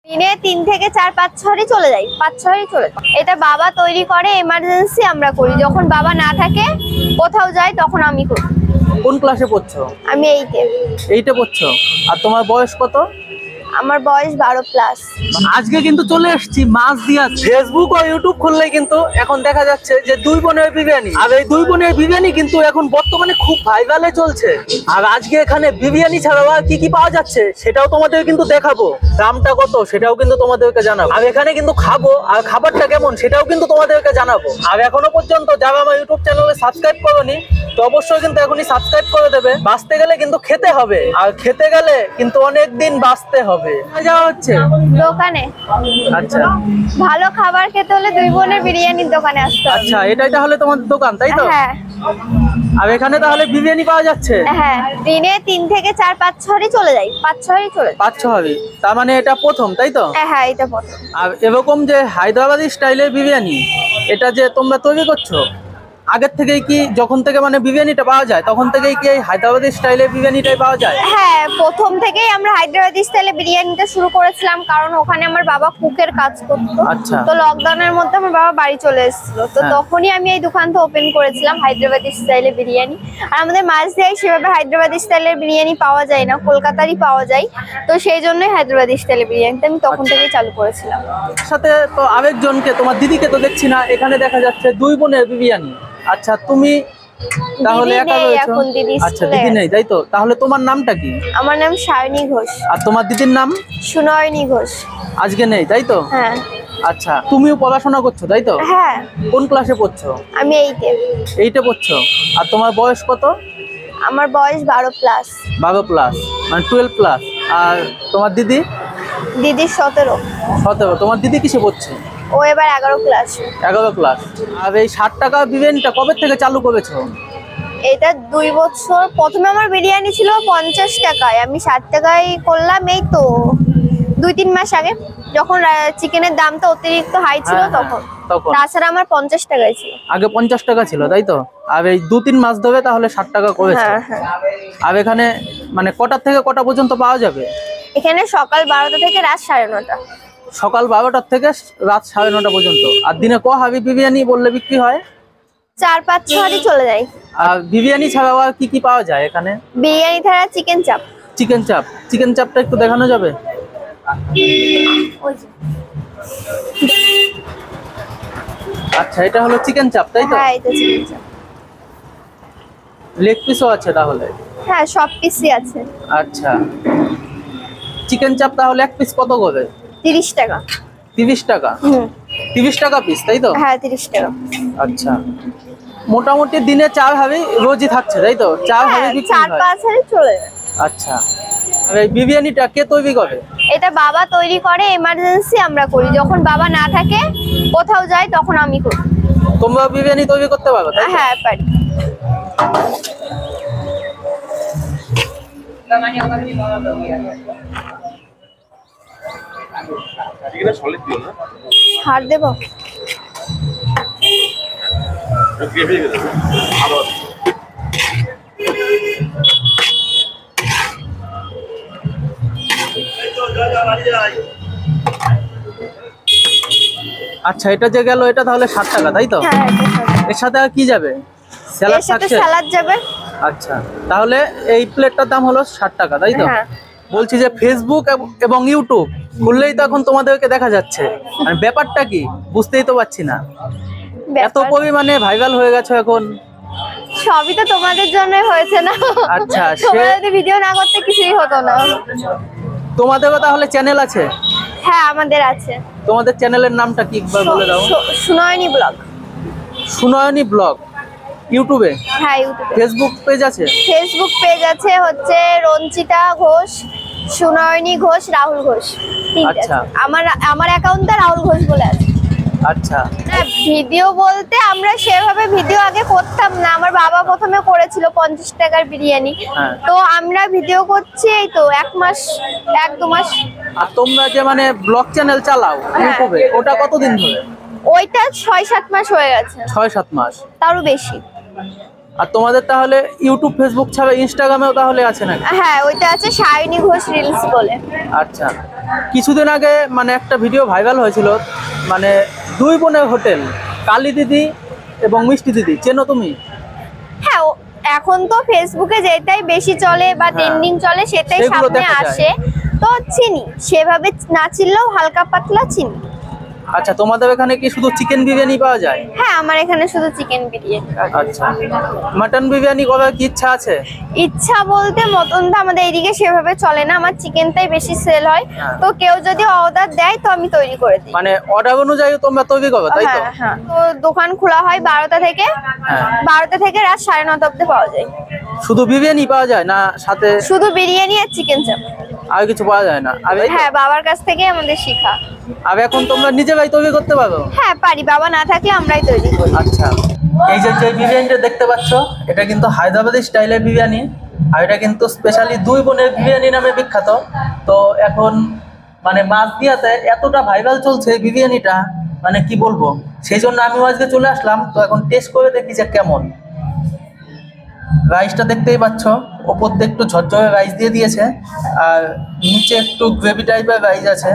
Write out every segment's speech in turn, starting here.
দিনে 3 থেকে 4-5-6 চলে যাই, 5-6 চলে যায়। এটা বাবা তৈরি করে, এমার্জেন্সি আমরা করি। যখন বাবা না থাকে, কোথাও যাই, তখন আমি করি। কোন ক্লাসে পড়ছো? আমি 8-এ পড়ছো। আর তোমার বয়স কত? আমার বয়স 12+। আজকে কিন্তু চলে এসেছি মাছদিয়া। ফেসবুক ও ইউটিউব খুললে কিন্তু এখন দেখা যাচ্ছে যে দুই বোনের বিরিয়ানি, আর এই দুই বোনের বিরিয়ানি কিন্তু এখন বর্তমানে খুব ভাইরালে চলছে। আর আজকে এখানে বিরিয়ানি ছাড়াও আর কি কি পাওয়া যাচ্ছে সেটাও তোমাদের কিন্তু দেখাবো, দামটা কত সেটাও কিন্তু তোমাদেরকে জানাবো, আর এখানে কিন্তু খাবো আর খাবারটা কেমন সেটাও কিন্তু তোমাদেরকে জানাবো। আর এখনো পর্যন্ত যারা আমার ইউটিউব চ্যানেলে সাবস্ক্রাইব করোনি তো অবশ্যই কিন্তু এখনই সাবস্ক্রাইব করে দেবে। বাঁচতে গেলে কিন্তু খেতে হবে, আর খেতে গেলে কিন্তু অনেক দিন বাঁচতে হবে। যাওয়া হচ্ছে দোকানে। আচ্ছা, ভালো খাবার খেতে হলে দুই বোনের বিরিয়ানির দোকানে আসতে হবে। আচ্ছা, এটাই তাহলে তোমার দোকান, তাই তো? হ্যাঁ আর এখানে তাহলে বিরিয়ানি পাওয়া যাচ্ছে? হ্যাঁ, দিনে 3 থেকে 4-5-6 চলে যাই, 5-6 চলে যায়। 5-6 হবে, তার মানে এটা প্রথম, তাই তো? হ্যাঁ, এটা প্রথম। আর এরকম যে হায়দ্রাবাদি স্টাইলের বিরিয়ানি, এটা যে তোমরা তৈরি করছো, আগের থেকেই কি, যখন থেকে মানে বিরিয়ানিটা পাওয়া যায় তখন থেকেই কি এই হায়দ্রাবাদি স্টাইলের বিরিয়ানিটাই পাওয়া যায়? হ্যাঁ, প্রথম থেকেই আমরা হায়দ্রাবাদি স্টাইলে বিরিয়ানিটা শুরু করেছিলাম, কারণ ওখানে আমার বাবা কুকের কাজ করতো। আচ্ছা। তো লকডাউনের মধ্যে আমার বাবা বাড়ি চলে এসেছিল, তো হ্যাঁ। তখনই আমি এই দোকানটা ওপেন করেছিলাম, হায়দ্রাবাদি স্টাইলে বিরিয়ানি। আর আমাদের মাঝদিয়ায় সেভাবে হায়দ্রাবাদি স্টাইলের বিরিয়ানি পাওয়া যায় না, কলকাতারই পাওয়া যায়। তো সেই জন্যই হায়দ্রাবাদি স্টাইলের বিরিয়ানিটা আমি তখন থেকেই চালু করেছিলাম। সাথে তো আরেকজনকে, তোমার দিদিকে তো দেখছি না, এখানে দেখা যাচ্ছে দুই বোনের বিরিয়ানি। আচ্ছা, তুমি তাহলে দিদি একা নেই রয়েছো? এখন, দিদি আচ্ছা, স্কুলে দিদি আছে। নেই, তাই তো? তাহলে তোমার নামটা কি? আমার নাম সায়নী ঘোষ। আর তোমার দিদির নাম? সুনয়নী ঘোষ। আজকে নেই, তাই তো? হ্যাঁ আচ্ছা, তুমিও পড়াশোনা করছো, তাই তো? হ্যাঁ, কোন ক্লাসে পড়ছো? আমি 8-এ পড়ছো। আর তোমার বয়স কত? আমার বয়স 12+। 12+, মানে 12+। আর তোমার দিদি? দিদির 17। 17। তোমার দিদি কিসে পড়ছে? ও এবার 11 ক্লাস। 11 ক্লাস। আর এই 60 টাকা বিরিয়ানিটা কবে থেকে চালু করেছো? এটা 2 বছর। প্রথমে আমার বিরিয়ানি ছিল 50 টাকায়, আমি 60 টাকায় করলাম এই তো 2-3 মাস আগে, যখন চিকেনের দামটা অতিরিক্ত হাই ছিল হ্যাঁ, তখন। তখন তাছাড়া আমার 50 টাকায় ছিল। আগে 50 টাকা ছিল, তাই তো? আর এই 2-3 মাস ধরে তাহলে 60 টাকা করেছে। হ্যাঁ হ্যাঁ। আর এখানে মানে কটা থেকে কটা পর্যন্ত পাওয়া যাবে? এখানে সকাল 12টা থেকে রাত 9:30। সকাল 12টার থেকে রাত 9:30 পর্যন্ত। আর দিনে ক হাবি বিরিয়ানি বললে বিক্রি হয়? 4-5-6 চলে যায়। আর বিরিয়ানি ছাড়াও আর কি কি পাওয়া যায় এখানে? বিরিয়ানি ছাড়া চিকেন চাপ। চিকেন চাপ। চিকেন চাপটা একটু দেখানো যাবে? ওই যে। আচ্ছা, এটা হলো চিকেন চাপ, তাই তো? হ্যাঁ, এটা চিকেন চাপ। লেগ পিসও আছে তাহলে? হ্যাঁ, সব পিসই আছে। আচ্ছা, চিকেন চাপ তাহলে এক পিস কত করে? 30 টাকা। 30 টাকা? 30 টাকা পিস, তাই তো? হ্যাঁ, 30 টাকা। আচ্ছা, মোটামুটি দিনে 4 হাবি রোজই থাকছে, তাই তো? 4 হাবি বিক্রি হয়? 4-5 হাজার চলে যায়। আচ্ছা, আর এই বিরিয়ানিটা কে তৈরি করে? এটা বাবা তৈরি করে, এমার্জেন্সি আমরা করি। যখন বাবা না থাকে, কোথাও যাই, তখন আমি করি। তোমরা বিরিয়ানি তৈরি করতে পারো, তাই তো? হ্যাঁ, পারি। ছাড় দেবো? আচ্ছা, এটা যে গেল, এটা তাহলে 60 টাকা, তাই তো? হ্যাঁ, এটা ছাড়। এর সাথে আর কি যাবে? স্যালাড এর সাথে থাকছে? স্যালাড যাবে। আচ্ছা, তাহলে এই প্লেটটার দাম হলো 60 টাকা, তাই তো? হ্যাঁ। বলছি যে ফেসবুক এবং ইউটিউব খুললেই তো এখন তোমাদেরকে দেখা যাচ্ছে, মানে ব্যাপারটা কি বুঝতেই তো পারছি না। এত ব্যাপার পরিমাণে ভাইরাল হয়ে গেছে এখন। সবই তো তোমাদের জন্যই হয়েছে না? আচ্ছা, তোমরা যদি ভিডিও না করতে কিছুই হতো না। তোমাদেরও তাহলে চ্যানেল আছে? হ্যাঁ, আমাদের আছে। তোমাদের চ্যানেলের নামটা কি একবার বলে দাও? সুনয়নী ব্লগ। সুনয়নী ব্লগ ইউটিউবে? হ্যাঁ, ইউটিউবে। ফেসবুক পেজ আছে? ফেসবুক পেজ আছে হচ্ছে রঞ্জিতা ঘোষ, সুনয়নী ঘোষ, রাহুল ঘোষ, তিনটে আচ্ছা। আছে। আমার অ্যাকাউন্টটা রাহুল ঘোষ বলে আছে। আচ্ছা। হ্যাঁ, ভিডিও বলতে আমরা সেভাবে ভিডিও আগে করতাম না। আমার বাবা প্রথমে করেছিল 50 টাকার বিরিয়ানি। হ্যাঁ। তো আমরা ভিডিও করছি এই তো 1-2 মাস। আর তোমরা যে মানে ব্লগ চ্যানেল চালাও ইউটিউবে, ওটা কতদিন ধরে? ওইটা 6-7 মাস হয়ে গেছে, 6-7 মাস? তারও বেশি। আর তোমাদের তাহলে ইউটিউব ফেসবুক ছাড়া ইনস্টাগ্রামেও তাহলে আছে নাকি? হ্যাঁ, ওইটা আছে সায়নী ঘোষ রিলস বলে। আচ্ছা, কিছুদিন আগে মানে একটা ভিডিও ভাইরাল হয়েছিল, মানে দুই বোনের হোটেল, কালী দিদি এবং মিষ্টি দিদি, চেনো তুমি? হ্যাঁ, এখন তো ফেসবুকে যেটাই বেশি চলে বা ট্রেন্ডিং চলে সেটাই সেগুলো সামনে দেখা যায়। আসে, তো চিনি, সেভাবে না চিনলেও হালকা পাতলা চিনি। আচ্ছা, তোমাদের এখানে কি শুধু চিকেন বিরিয়ানি পাওয়া যায়? হ্যাঁ, আমার এখানে শুধু চিকেন বিরিয়ানি। আচ্ছা, মাটন বিরিয়ানি করার কি ইচ্ছা আছে? ইচ্ছা বলতে মটনটা আমাদের এদিকে সেভাবে চলে না, আমার চিকেনটাই বেশি সেল হয়। হ্যাঁ। তো কেউ যদি অর্ডার দেয় তো আমি তৈরি করে দিই। মানে অর্ডার অনুযায়ী তোমরা তৈরি করো, তাই তো? হ্যাঁ হ্যাঁ, তো দোকান খোলা হয় 12টা থেকে, হ্যাঁ। 12টা থেকে রাত 9:30 অবধি পাওয়া যায়। শুধু বিরিয়ানি পাওয়া যায় না সাথে শুধু বিরিয়ানি আর চিকেন চাপ। আর কিছু পাওয়া যায় না? হ্যাঁ, বাবার কাছ থেকে আমাদের শেখা। আর এখন তোমরা নিজেরাই তৈরি করতে পারো? হ্যাঁ পারি, বাবা না থাকলে আমরাই তৈরি করি। আচ্ছা, এই যে বিরিয়ানিটা দেখতে পাচ্ছ, এটা কিন্তু হায়দ্রাবাদি স্টাইলের বিরিয়ানি, আর এটা কিন্তু স্পেশালি দুই বোনের বিরিয়ানি নামে বিখ্যাত। তো এখন মানে মাঝদিয়াতে এতটা ভাইরাল চলছে বিরিয়ানিটা, মানে কি বলবো, সেই জন্য আমিও আজকে চলে আসলাম। তো এখন টেস্ট করে দেখি যে কেমন। রাইসটা দেখতেই পাচ্ছ, ওপর দিয়ে একটু ঝরঝরে রাইস দিয়ে দিয়েছে, আর নিচে একটু গ্রেভি টাইপের রাইস আছে,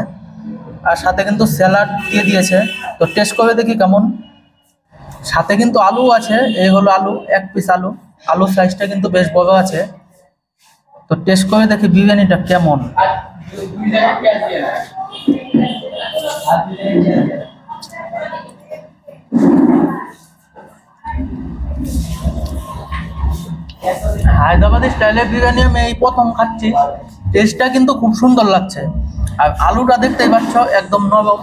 আর সাথে কিন্তু স্যালাড দিয়ে দিয়েছে। তো টেস্ট করে দেখি কেমন। সাথে কিন্তু আলু আছে, এই হলো আলু, এক পিস আলু, আলু সাইজটা কিন্তু বেশ বড় আছে। তো টেস্ট করে দেখি বিরিয়ানিটা কেমন। হায়দ্রাবাদি স্টাইলের বিরিয়ানি আমি এই প্রথম খাচ্ছি, টেস্টটা কিন্তু খুব সুন্দর লাগছে। আর আলুটা দেখতেই পাচ্ছ একদম নরম,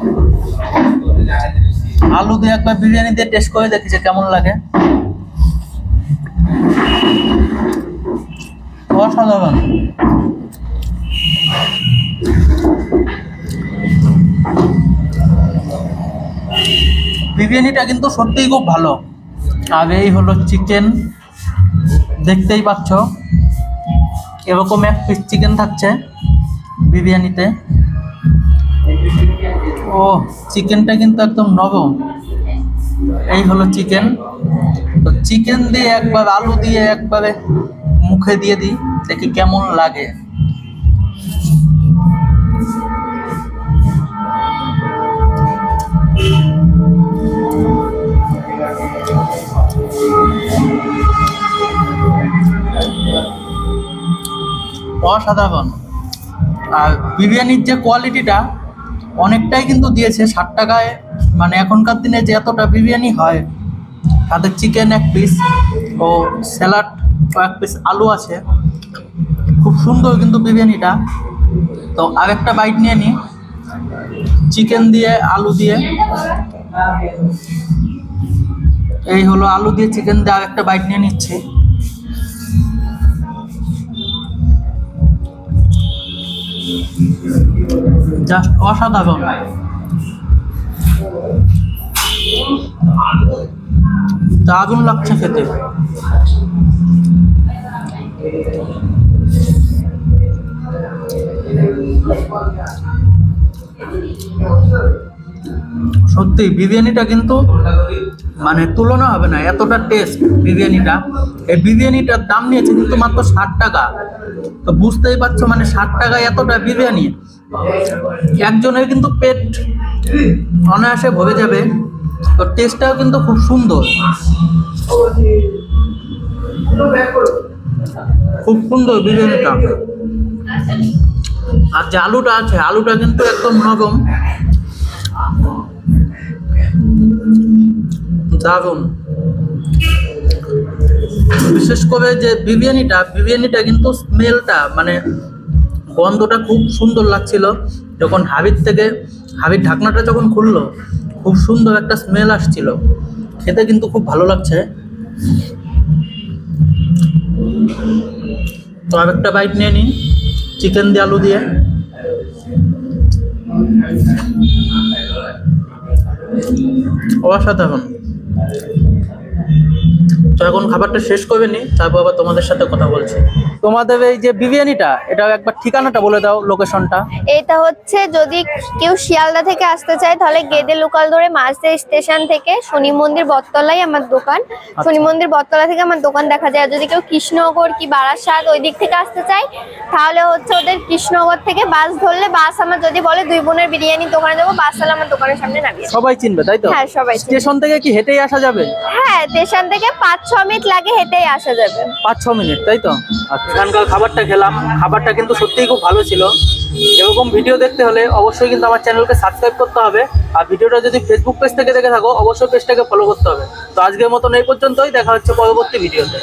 আলু দিয়ে একবার বিরিয়ানি দিয়ে টেস্ট করে দেখি যে কেমন লাগে। অসাধারণ। বিরিয়ানিটা কিন্তু সত্যিই খুব ভালো। আর এই হলো চিকেন, দেখতেই পাচ্ছ এরকম এক পিস চিকেন থাকছে বিরিয়ানিতে। ও, চিকেনটা কিন্তু একদম নরম। এই হলো চিকেন। তো চিকেন দিয়ে একবার আলু দিয়ে একবারে মুখে দিয়ে দিই, দেখি কেমন লাগে। অসাধারণ। আর বিরিয়ানির যে কোয়ালিটিটা অনেকটাই কিন্তু দিয়েছে 60 টাকায়। মানে এখনকার দিনে যে এতটা বিরিয়ানি হয়, তাদের চিকেন এক পিস ও স্যালাড এক পিস আলু আছে, খুব সুন্দর কিন্তু বিরিয়ানিটা। তো আরেকটা বাইট নিয়ে নিই, চিকেন দিয়ে আলু দিয়ে। এই হলো আলু দিয়ে চিকেন দিয়ে আরেকটা বাইট নিয়ে নিচ্ছি। জাস্ট অসাধারণ। দারুণ লাগছে খেতে। সত্যি বিরিয়ানিটা কিন্তু মানে তুলনা হবে না, এতটা টেস্ট বিরিয়ানিটা। এই বিরিয়ানিটার দাম নিয়েছে কিন্তু মাত্র 60 টাকা। তো বুঝতেই পারছো, মানে 60 টাকায় এতটা বিরিয়ানি, একজনের কিন্তু পেট অনায়াসে ভরে যাবে। তো টেস্টটাও কিন্তু খুব সুন্দর, খুব সুন্দর বিরিয়ানিটা। আর যে আলুটা আছে, আলুটা কিন্তু একদম নরম, দারুণ। বিশেষ করে যে বিরিয়ানিটা কিন্তু স্মেলটা, মানে গন্ধটা খুব সুন্দর লাগছিল। যখন হাবির ঢাকনাটা যখন খুললো, খুব সুন্দর একটা স্মেল আসছিল। খেতে কিন্তু খুব ভালো লাগছে। তো আরেকটা বাইট নিয়ে নিই চিকেন দিয়ে আলু দিয়ে। অসাধারণ। তো এখন খাবারটা শেষ করে নি, তারপর আবার তোমাদের সাথে কথা বলছি। তোমাদের এই যে বিরিয়ানিটা, এটা একবার ঠিকানাটা বলে দাও, লোকেশনটা। এটা হচ্ছে যদি কেউ শিয়ালদা থেকে আসতে চায় তাহলে গেদে লোকাল ধরে মাঝদের স্টেশন থেকে শনি মন্দির বটতলায় আমার দোকান। শনি মন্দির বটতলা থেকে আমার দোকান দেখা যায়। আর যদি কেউ কৃষ্ণনগর কি বারাসাত ওই দিক থেকে আসতে চায় তাহলে হচ্ছে ওদের কৃষ্ণনগর থেকে বাস ধরলে, বাস আমার যদি বলে দুই বোনের বিরিয়ানি দোকানে যাবো, বাস তাহলে আমার দোকানের সামনে নামিয়ে দেবে। সবাই চিনবে তাই তো? হ্যাঁ, সবাই চিনবে। স্টেশন থেকে কি হেঁটেই আসা যাবে? হ্যাঁ, স্টেশন থেকে 5-6 মিনিট লাগে, হেঁটেই আসা যাবে। 5-6 মিনিট তাই তো? এখানকার খাবারটা খেলাম, খাবারটা কিন্তু সত্যিই খুব ভালো ছিল। এরকম ভিডিও দেখতে হলে অবশ্যই কিন্তু আমার চ্যানেলকে সাবস্ক্রাইব করতে হবে। আর ভিডিওটা যদি ফেসবুক পেজ থেকে দেখে থাকো অবশ্যই পেজটাকে ফলো করতে হবে। তো আজকের মতন এই পর্যন্তই, দেখা হচ্ছে পরবর্তী ভিডিওতে।